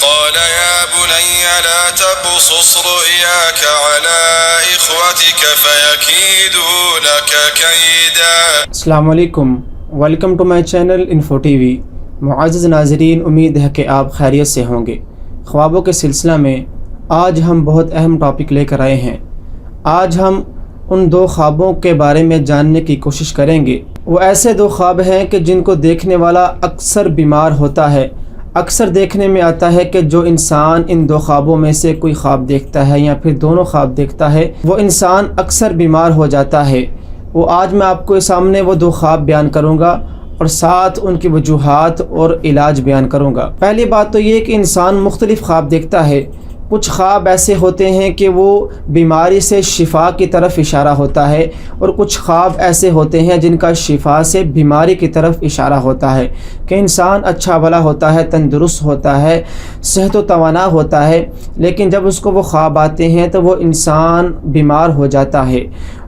قال يا بني لا تقصص رؤياك على إخوتك فيكيدوا لك كيدا. السلام علیکم، welcome to my channel info T V. معزز ناظرین، امید ہے کہ آپ خیریت سے ہوں گے. خوابوں کے سلسلہ میں آج ہم بہت اہم ٹاپک لے کر آئے ہیں. آج ہم ان دو خوابوں کے بارے میں جاننے کی کوشش کریں گے. وہ ایسے دو خواب ہیں کہ جن کو دیکھنے والا اکثر بیمار ہوتا ہے. اکثر دیکھنے میں آتا ہے کہ جو انسان ان دو خوابوں میں سے کوئی خواب دیکھتا ہے یا پھر دونوں خواب دیکھتا ہے، وہ انسان اکثر بیمار ہو جاتا ہے. وہ آج میں آپ کو سامنے وہ دو خواب بیان کروں گا اور ساتھ ان کی وجوہات اور علاج بیان کروں گا. پہلی بات تو یہ کہ انسان مختلف خواب دیکھتا ہے. کچھ خواب ایسے ہوتے ہیں کہ وہ بیماری سے شفا کی طرف اشارہ ہوتا ہے، اور کچھ خواب ایسے ہوتے ہیں جن کا شفا سے بیماری کی طرف اشارہ ہوتا ہے کہ انسان اچھا بھلا ہوتا ہے، تندرست ہوتا ہے، صحت و توانا ہوتا ہے، لیکن جب اس کو وہ خواب آتے ہیں تو وہ انسان بیمار ہو جاتا ہے.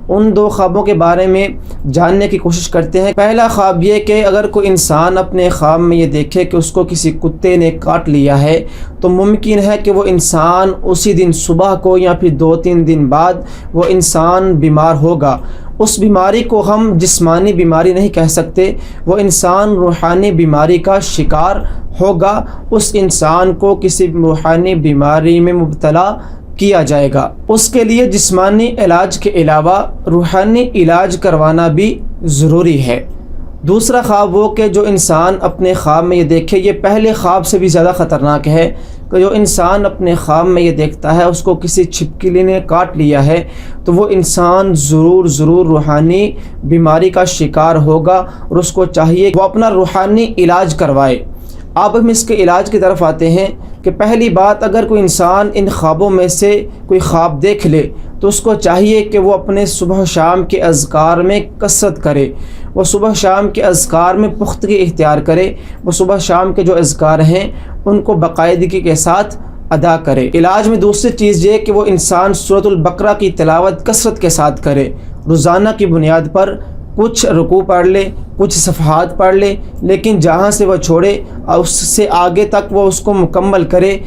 ان دو خوابوں کے بارے میں جاننے کی کوشش کرتے ہیں. پہلا خواب یہ کہ اگر کوئی انسان اپنے خواب میں یہ دیکھے کہ اس کو کسی کتے نے کاٹ لیا ہے، تو ممکن ہے کہ وہ انسان اسی دن صبح کو یا پھر 2-3 دن بعد وہ انسان بیمار ہوگا. اس بیماری کو ہم جسمانی بیماری نہیں کہہ سکتے، وہ انسان روحانی بیماری کا شکار ہوگا. اس انسان کو کسی روحانی بیماری میں مبتلا کیا جائے گا. اس کے لیے جسمانی علاج کے علاوہ روحانی علاج کروانا بھی ضروری ہے. دوسرا خواب وہ کہ جو انسان اپنے خواب میں یہ دیکھے، یہ پہلے خواب سے بھی زیادہ خطرناک ہے کہ جو انسان اپنے خواب میں یہ دیکھتا ہے اس کو کسی چھپکلی نے کاٹ لیا ہے، تو وہ انسان ضرور روحانی بیماری کا شکار ہوگا، اور اس کو چاہیے وہ اپنا روحانی علاج کروائے. اب ہم اس کے علاج کی طرف آتے ہیں کہ پہلی بات، اگر کوئی انسان ان خوابوں میں سے کوئی خواب دیکھ لے تو اس کو چاہیے کہ وہ اپنے صبح و شام کے اذکار میں کثرت کرے. وہ صبح شام کے اذکار میں پختگی اختیار کرے. وہ صبح شام کے جو اذکار ہیں ان کو باقاعدگی کے ساتھ ادا کرے. علاج میں دوسری چیز یہ کہ وہ انسان سورۃ البقرہ کی تلاوت کثرت کے ساتھ کرے. روزانہ کی بنیاد پر کچھ رکوع پڑھ لے، کچھ صفحات پڑھ لے، لیکن جہاں سے وہ چھوڑے اور اس سے آگے تک وہ اس کو مکمل کرے.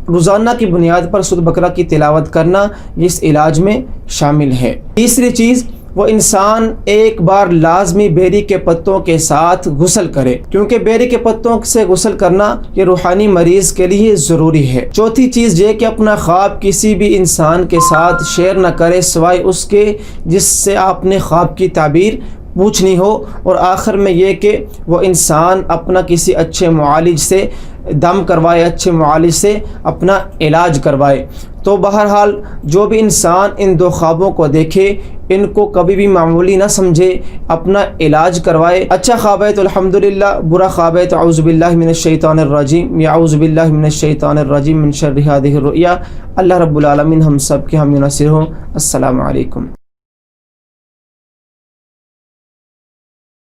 روزانہ کی بنیاد پر سورۃ البقرہ کی تلاوت کرنا اس علاج میں شامل ہے. تیسری چیز، وہ انسان ایک بار لازمی بیری کے پتوں کے ساتھ غسل کرے، کیونکہ بیری کے پتوں سے غسل کرنا یہ روحانی مریض کے لیے ضروری ہے. چوتھی چیز یہ کہ اپنا خواب کسی بھی انسان کے ساتھ شیئر نہ کرے سوائے اس کے جس سے آپ نے خواب کی تعبیر پوچھنی ہو. اور آخر میں یہ کہ وہ انسان اپنا کسی اچھے معالج سے دم کروائے، اچھے معالج سے اپنا علاج کروائے. تو بہرحال جو بھی انسان ان دو خوابوں کو دیکھے ان کو کبھی بھی معمولی نہ سمجھے، اپنا علاج کروائے. اچھا خواب ہے تو الحمدللہ، برا خواب ہے تو اعوذ باللہ من الشیطان الرجیم یا اعوذ باللہ من الشیطان الرجیم من شر ہذہ الرؤیا. اللہ رب العالمین ہم سب کے ہم ناصر ہوں. السلام علیکم.